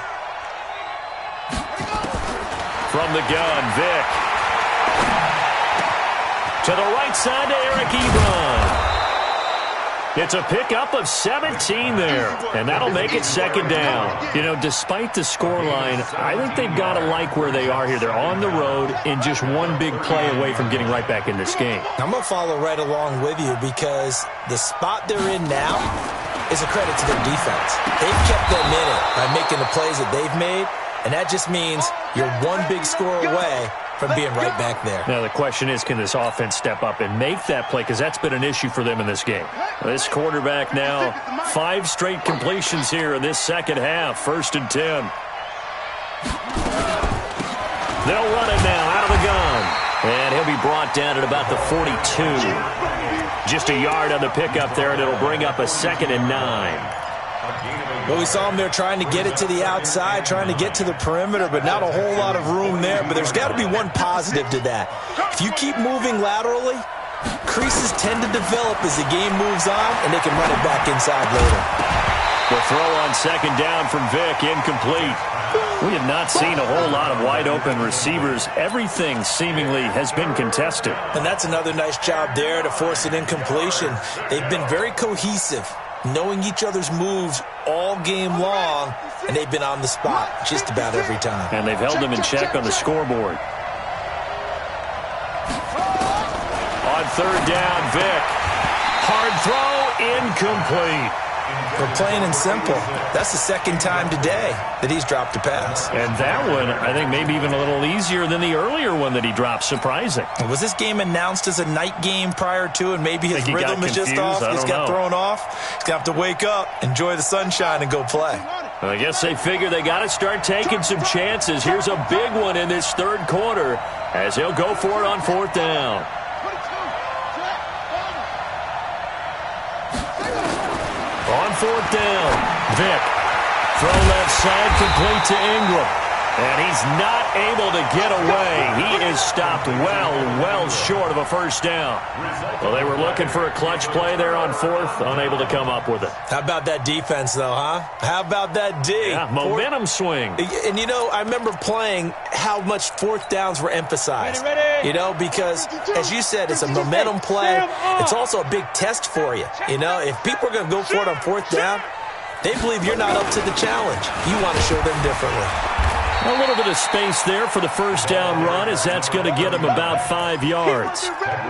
From the gun, Vic. To the right side to Eric Ebron. It's a pickup of 17 there, and that'll make it 2nd down. You know, despite the scoreline, I think they've got to like where they are here. They're on the road and just one big play away from getting right back in this game. I'm going to follow right along with you because the spot they're in now is a credit to their defense. They've kept them in it by making the plays that they've made, and that just means you're one big score away from being right back there. Now the question is, can this offense step up and make that play? Because that's been an issue for them in this game. This quarterback now, 5 straight completions here in this second half. 1st and 10. They'll run it now out of the gun. And he'll be brought down at about the 42. Just a yard on the pickup there, and it'll bring up a 2nd and 9. Well, we saw him there trying to get it to the outside, trying to get to the perimeter, but not a whole lot of room there. But there's got to be one positive to that. If you keep moving laterally, creases tend to develop as the game moves on, and they can run it back inside later. The throw on 2nd down from Vic, incomplete. We have not seen a whole lot of wide-open receivers. Everything seemingly has been contested. And that's another nice job there to force an incompletion. They've been very cohesive, knowing each other's moves all game long, and they've been on the spot just about every time. And they've held them in check on the scoreboard. On 3rd down, Vic. Hard throw, incomplete. We're plain and simple. That's the 2nd time today that he's dropped a pass. And that one, I think, maybe even a little easier than the earlier one that he dropped. Surprising. Was this game announced as a night game prior to, and maybe his rhythm is just off? He's got thrown off. He's going to have to wake up, enjoy the sunshine, and go play. I guess they figure they got to start taking some chances. Here's a big one in this third quarter as he'll go for it on fourth down. On fourth down, Vick. Throw left side, complete to Ingram. And he's not able to get away. He is stopped well short of a first down. Well, they were looking for a clutch play there on fourth, unable to come up with it. How about that defense, though, huh? How about that D? Yeah, momentum swing. And, you know, I remember playing how much fourth downs were emphasized. You know, because, as you said, it's a momentum play. It's also a big test for you. You know, if people are going to go for it on fourth down, they believe you're not up to the challenge. You want to show them differently. A little bit of space there for the first down run as that's going to get him about 5 yards.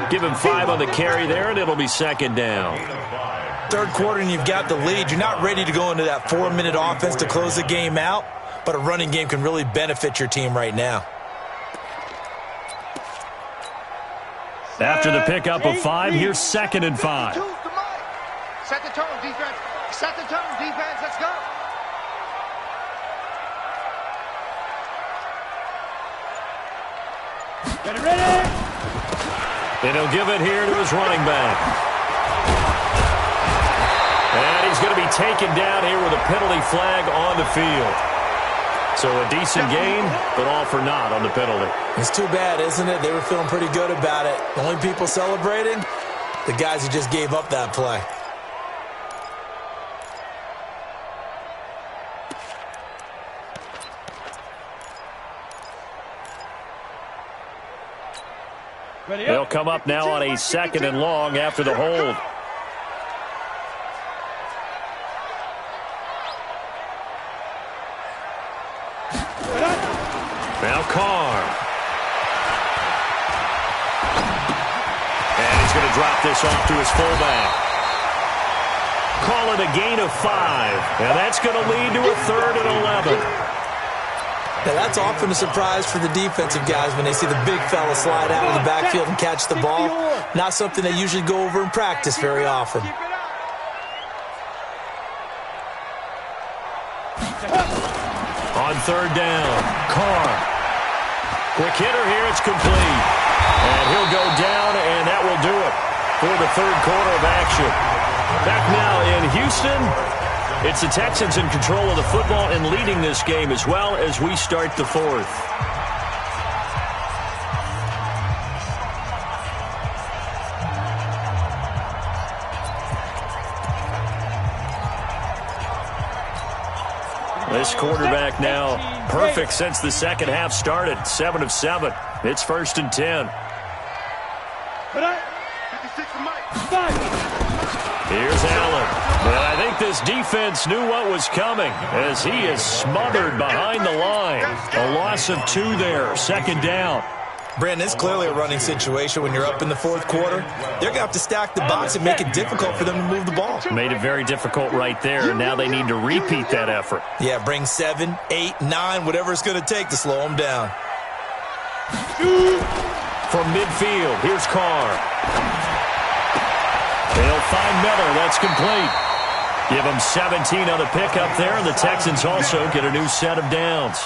Give him 5 on the carry there, and it'll be second down. Third quarter, and you've got the lead. You're not ready to go into that 4-minute offense to close the game out, but a running game can really benefit your team right now. After the pickup of 5, here's second and 5. Set the tone, defense. Set the tone, defense. Let's go. Get it ready. And he'll give it here to his running back. And he's going to be taken down here with a penalty flag on the field. So a decent gain, but all for naught on the penalty. It's too bad, isn't it? They were feeling pretty good about it. The only people celebrating, the guys who just gave up that play. They'll come up now on a second and long after the hold. Now Carr. And he's going to drop this off to his fullback. Call it a gain of 5. And that's going to lead to a 3rd and 11. Now, that's often a surprise for the defensive guys when they see the big fella slide out of the backfield and catch the ball. Not something they usually go over in practice very often. On third down, Carr. Quick hitter here, it's complete. And he'll go down, and that will do it for the third quarter of action. Back now in Houston. It's the Texans in control of the football and leading this game as well as we start the fourth. This quarterback now perfect since the second half started. 7 of 7. It's 1st and 10. Here's Allen. But I think this defense knew what was coming as he is smothered behind the line. A loss of 2 there, 2nd down. Brandon, it's clearly a running situation when you're up in the fourth quarter. They're going to have to stack the box and make it difficult for them to move the ball. Made it very difficult right there, and now they need to repeat that effort. Yeah, bring 7, 8, 9, whatever it's going to take to slow them down. From midfield, here's Carr. They'll find Miller. That's complete. Give them 17 on the pickup there, and the Texans also get a new set of downs.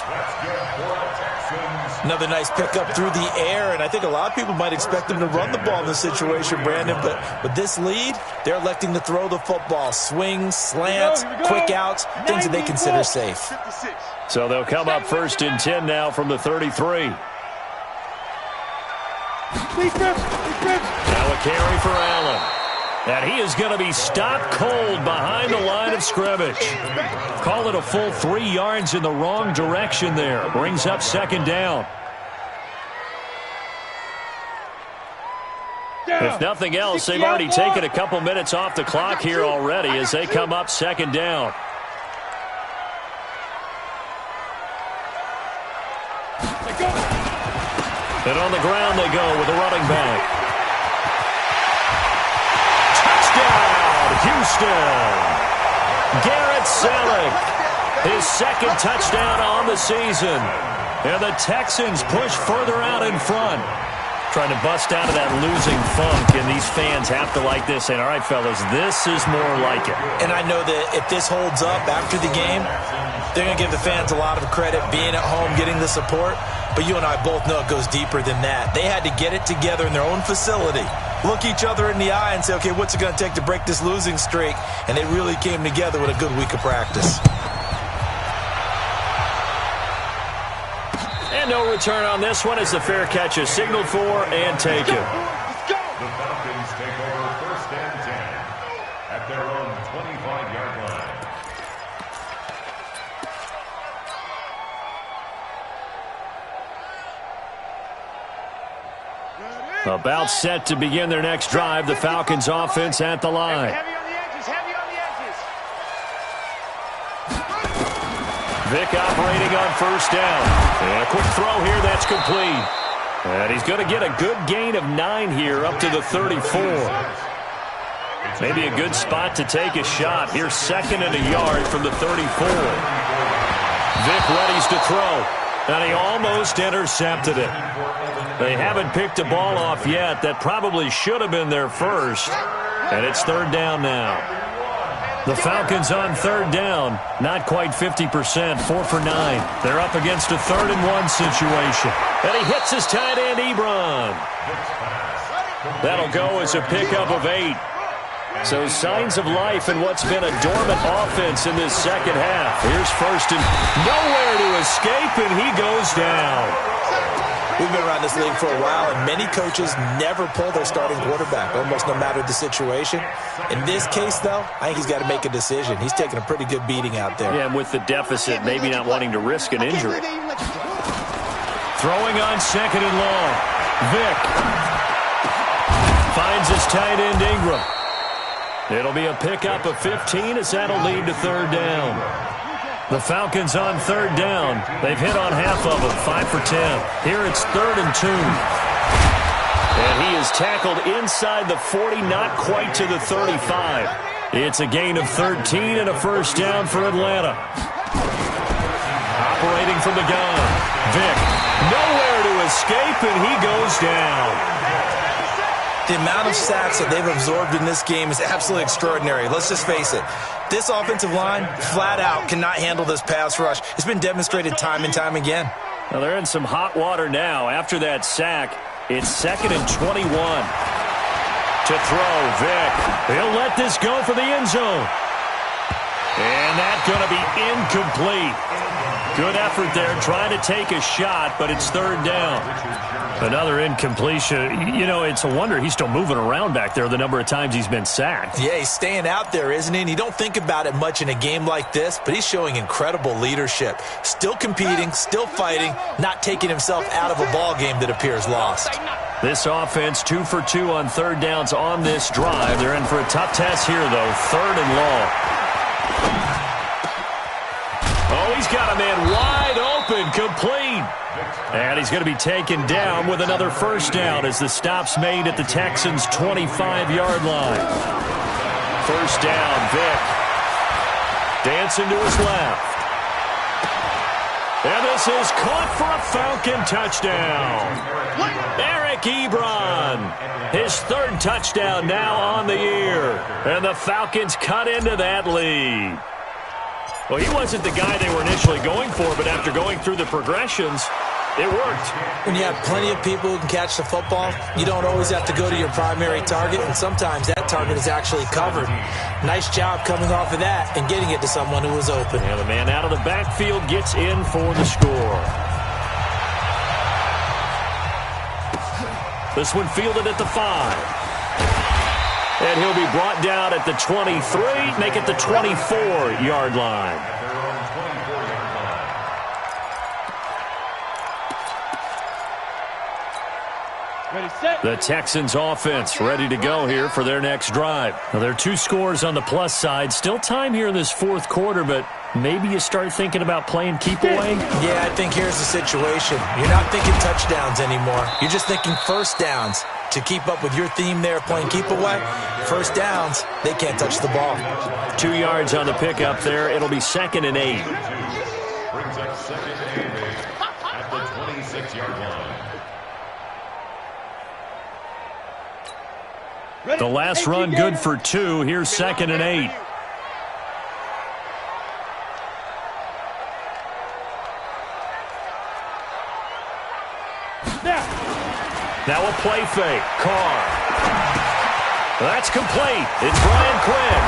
Another nice pickup through the air, and I think a lot of people might expect them to run the ball in this situation, Brandon, but with this lead, they're electing to throw the football. Swings, slants, quick outs, things that they consider safe. So they'll come up 1st and 10 now from the 33. Now a carry for Allen. And he is going to be stopped cold behind the line of scrimmage. Call it a full 3 yards in the wrong direction there. Brings up 2nd down. If nothing else, they've already taken a couple minutes off the clock here already as they come up 2nd down. And on the ground they go with the running back. Houston. Garrett Selleck, his 2nd touchdown on the season. And the Texans push further out in front. Trying to bust out of that losing funk, and these fans have to like this. And all right, fellas, this is more like it. And I know that if this holds up after the game, they're going to give the fans a lot of credit being at home, getting the support. But you and I both know it goes deeper than that. They had to get it together in their own facility, look each other in the eye and say, okay, what's it going to take to break this losing streak? And they really came together with a good week of practice. And no return on this one as the fair catch is signaled for and taken. The Falcons take over 1st and 10 at their own 25-yard line. About set to begin their next drive, the Falcons offense at the line. Heavy on the edges, heavy on the edges. Vick operating on 1st down. And a quick throw here, that's complete. And he's going to get a good gain of 9 here up to the 34. Maybe a good spot to take a shot. Here's 2nd and a yard from the 34. Vick readies to throw. And he almost intercepted it. They haven't picked a ball off yet. That probably should have been their first. And it's 3rd down now. The Falcons on 3rd down. Not quite 50%. 4 for 9. They're up against a 3rd and 1 situation. And he hits his tight end, Ebron. That'll go as a pickup of 8. So signs of life in what's been a dormant offense in this second half. Here's 1st and nowhere to escape, and he goes down. We've been around this league for a while, and many coaches never pull their starting quarterback, almost no matter the situation. In this case, though, I think he's got to make a decision. He's taking a pretty good beating out there. Yeah, and with the deficit, maybe not wanting to risk an injury. Throwing on 2nd and long. Vick finds his tight end, Ingram. It'll be a pickup of 15 as that'll lead to 3rd down. The Falcons on 3rd down. They've hit on half of them, 5 for 10. Here it's 3rd and 2. And he is tackled inside the 40, not quite to the 35. It's a gain of 13 and a 1st down for Atlanta. Operating from the gun. Vick, nowhere to escape, and he goes down. The amount of sacks that they've absorbed in this game is absolutely extraordinary. Let's just face it. This offensive line, flat out, cannot handle this pass rush. It's been demonstrated time and time again. Well, they're in some hot water now. After that sack, it's 2nd and 21. To throw, Vick. He'll let this go for the end zone. And that's going to be incomplete. Good effort there, trying to take a shot, but it's 3rd down. Another incompletion. You know, it's a wonder he's still moving around back there the number of times he's been sacked. Yeah, he's staying out there, isn't he? And you don't think about it much in a game like this, but he's showing incredible leadership. Still competing, still fighting, not taking himself out of a ball game that appears lost. This offense 2 for 2 on 3rd downs on this drive. They're in for a tough test here, though. 3rd and long. Oh, he's got a man wide open, complete. And he's going to be taken down with another 1st down as the stop's made at the Texans' 25-yard line. 1st down, Vick. Dancing to his left. And this is caught for a Falcon touchdown. Eric Ebron, his 3rd touchdown now on the year. And the Falcons cut into that lead. Well, he wasn't the guy they were initially going for, but after going through the progressions, it worked. When you have plenty of people who can catch the football, you don't always have to go to your primary target, and sometimes that target is actually covered. Nice job coming off of that and getting it to someone who was open. And the man out of the backfield gets in for the score. This one fielded at the 5. And he'll be brought down at the 23, make it the 24-yard line. The Texans offense ready to go here for their next drive. Now, there are 2 scores on the plus side. Still time here in this 4th quarter, but maybe you start thinking about playing keep away? Yeah, I think here's the situation. You're not thinking touchdowns anymore. You're just thinking 1st downs. To keep up with your theme there, playing keep away, 1st downs, they can't touch the ball. 2 yards on the pickup there. It'll be 2nd and 8. Brings up 2nd and 8 at the 26-yard line. The last run good for 2. Here's 2nd and 8. Now a play fake. Carr. That's complete. It's Brian Quinn.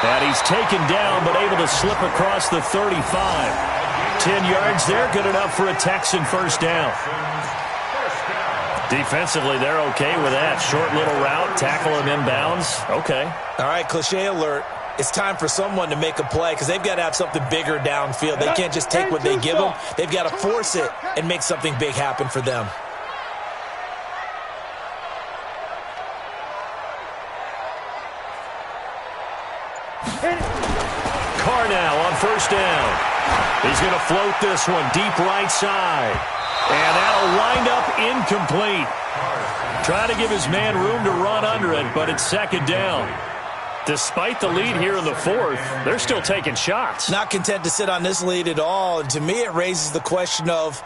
And he's taken down but able to slip across the 35. 10 yards there, good enough for a Texan first down. Defensively, they're okay with that. Short little route, tackle him inbounds. Okay. All right, cliche alert. It's time for someone to make a play because they've got to have something bigger downfield. They can't just take what they give them. They've got to force it and make something big happen for them. Carr now on first down. He's going to float this one deep right side. And that'll wind up incomplete. Trying to give his man room to run under it, but it's second down. Despite the lead here in the fourth, they're still taking shots. Not content to sit on this lead at all. And to me, it raises the question of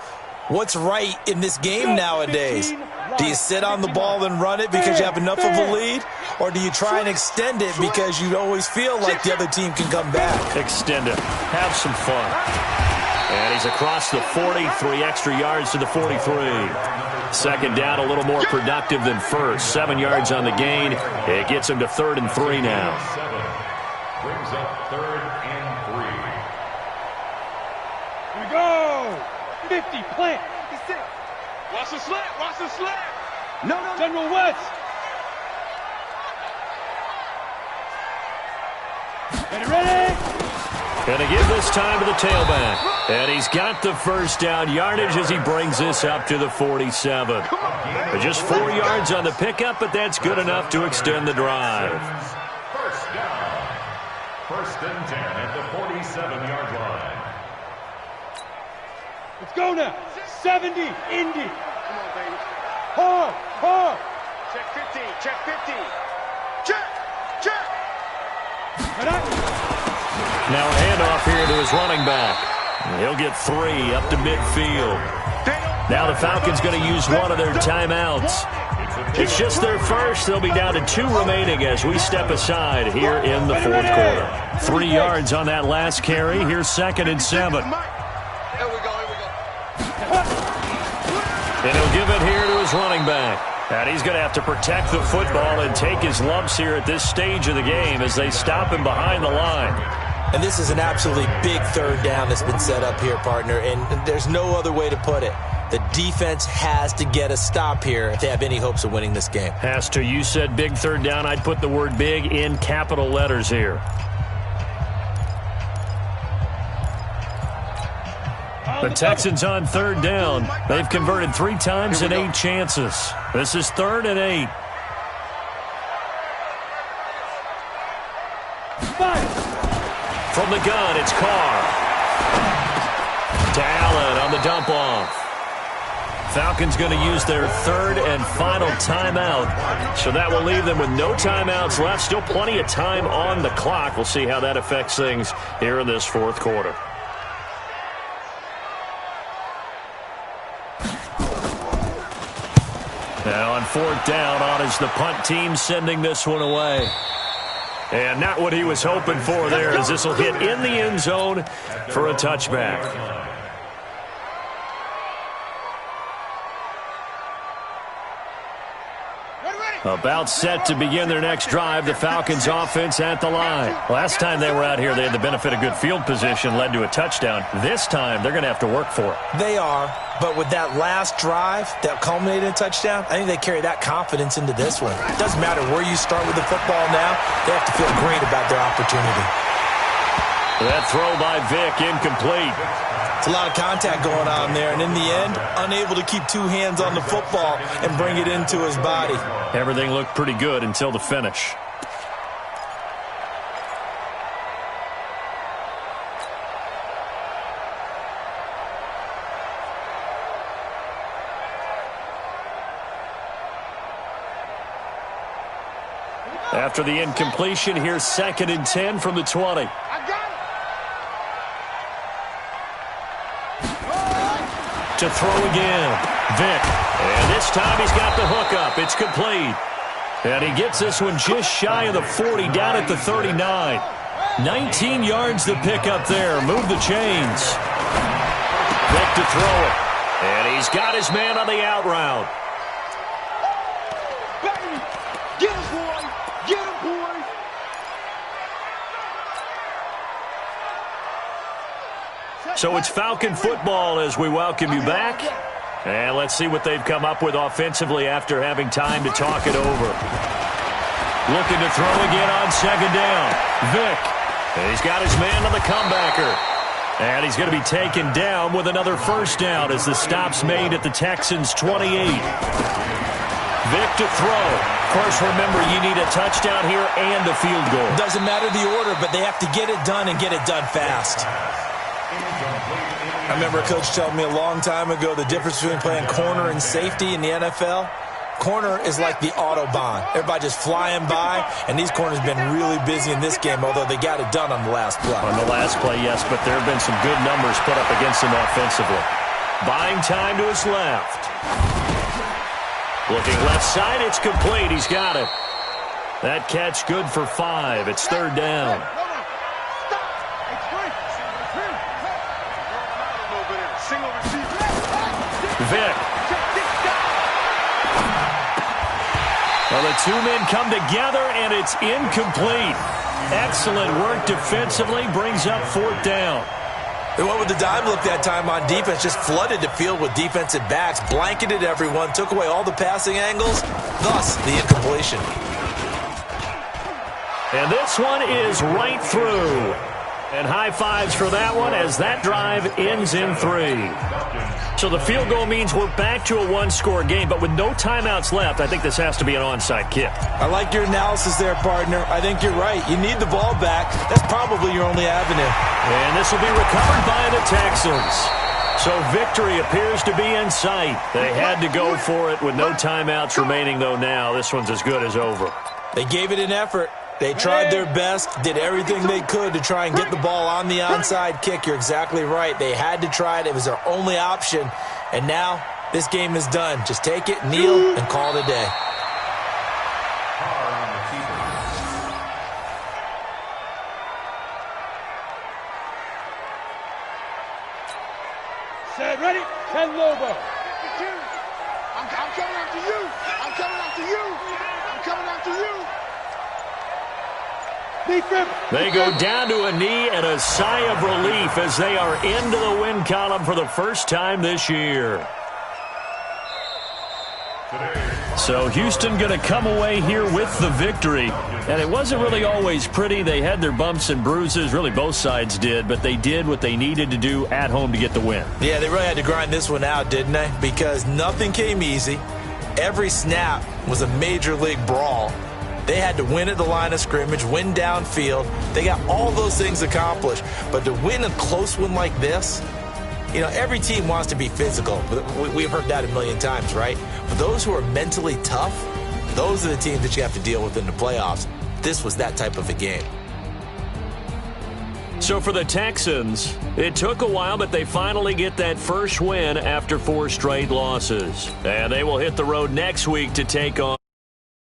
what's right in this game nowadays. Do you sit on the ball and run it because you have enough of a lead? Or do you try and extend it because you always feel like the other team can come back? Extend it. Have some fun. And he's across the 40, 3 extra yards to the 43. Second down, a little more productive than first. 7 yards on the gain. It gets him to 3rd and 3 now. Brings up 3rd and 3. Here we go. 50, plant. 56. Watch the slant, watch the slant. No. General West. Ready? Going to give this time to the tailback. And he's got the first down yardage as he brings this up to the 47. Just 4 yards on the pickup, but that's good enough to extend the drive. First down. 1st and 10 at the 47-yard line. Let's go now. 70, Indy. Come on, baby. Hard. Check 50, check 50. Check. Now a handoff here to his running back. He'll get 3 up to midfield. Now the Falcons going to use one of their timeouts. It's just their first. They'll be down to 2 remaining as we step aside here in the fourth quarter. 3 yards on that last carry. Here's 2nd and 7. Here we go. And he'll give it here to his running back. And he's going to have to protect the football and take his lumps here at this stage of the game as they stop him behind the line. And this is an absolutely big 3rd down that's been set up here, partner, and there's no other way to put it. The defense has to get a stop here if they have any hopes of winning this game. Has to. You said big 3rd down. I'd put the word big in capital letters here. The Texans on 3rd down. They've converted 3 times in 8 chances. This is 3rd and 8. From the gun, it's Carr. To Allen on the dump off. Falcons going to use their 3rd and final timeout. So that will leave them with no timeouts left. Still plenty of time on the clock. We'll see how that affects things here in this fourth quarter. Now on 4th down, on is the punt team sending this one away. And not what he was hoping for there, as this will hit in the end zone for a touchback. About set to begin their next drive, the Falcons offense at the line. Last time they were out here, they had the benefit of good field position, led to a touchdown. This time, they're going to have to work for it. They are, but with that last drive that culminated in a touchdown, I think they carry that confidence into this one. It doesn't matter where you start with the football now, they have to feel great about their opportunity. That throw by Vick, incomplete. It's a lot of contact going on there, and in the end, unable to keep 2 hands on the football and bring it into his body. Everything looked pretty good until the finish. After the incompletion, here's 2nd and 10 from the 20. To throw again, Vick. And this time he's got the hook up. It's complete. And he gets this one just shy of the 40, down at the 39. 19 yards to pick up there. Move the chains. Vick to throw it. And he He's got his man on the out route. Baby, get him, boy. Get him, boy. So it's Falcon football as we welcome you back. And let's see what they've come up with offensively after having time to talk it over. Looking to throw again on second down. Vick. And he's got his man on the comebacker. And he's going to be taken down with another first down as the stop's made at the Texans' 28. Vick to throw. Of course, remember, you need a touchdown here and a field goal. Doesn't matter the order, but they have to get it done and get it done fast. I remember a coach telling me a long time ago the difference between playing corner and safety in the NFL. Corner is like the Autobahn. Everybody just flying by, and these corners have been really busy in this game, although they got it done on the last play. On the last play, yes, but there have been some good numbers put up against them offensively. Buying time to his left. Looking left side, it's complete. He's got it. That catch good for 5. It's third down. Vick. Well, the two men come together, and it's incomplete. Excellent work defensively, brings up fourth down. They went with the dime look that time on defense, just flooded the field with defensive backs, blanketed everyone, took away all the passing angles, thus the incompletion. And this one is right through. And high fives for that one as that drive ends in 3. So the field goal means we're back to a one-score game, but with no timeouts left, I think this has to be an onside kick. I like your analysis there, partner. I think you're right. You need the ball back. That's probably your only avenue. And this will be recovered by the Texans. So victory appears to be in sight. They had to go for it with no timeouts remaining, though now. This one's as good as over. They gave it an effort. They tried their best, did everything they could to try and get the ball on the onside kick. You're exactly right. They had to try it. It was their only option. And now this game is done. Just take it, kneel, and call it a day. Set, ready? Set, Lobo. I'm coming after you. I'm coming after you. I'm coming after you. They go down to a knee and a sigh of relief as they are into the win column for the first time this year. So Houston going to come away here with the victory. And it wasn't really always pretty. They had their bumps and bruises. Really, both sides did. But they did what they needed to do at home to get the win. Yeah, they really had to grind this one out, didn't they? Because nothing came easy. Every snap was a major league brawl. They had to win at the line of scrimmage, win downfield. They got all those things accomplished. But to win a close one like this, you know, every team wants to be physical. We've heard that a million times, right? But those who are mentally tough, those are the teams that you have to deal with in the playoffs. This was that type of a game. So for the Texans, it took a while, but they finally get that first win after 4 straight losses. And they will hit the road next week to take on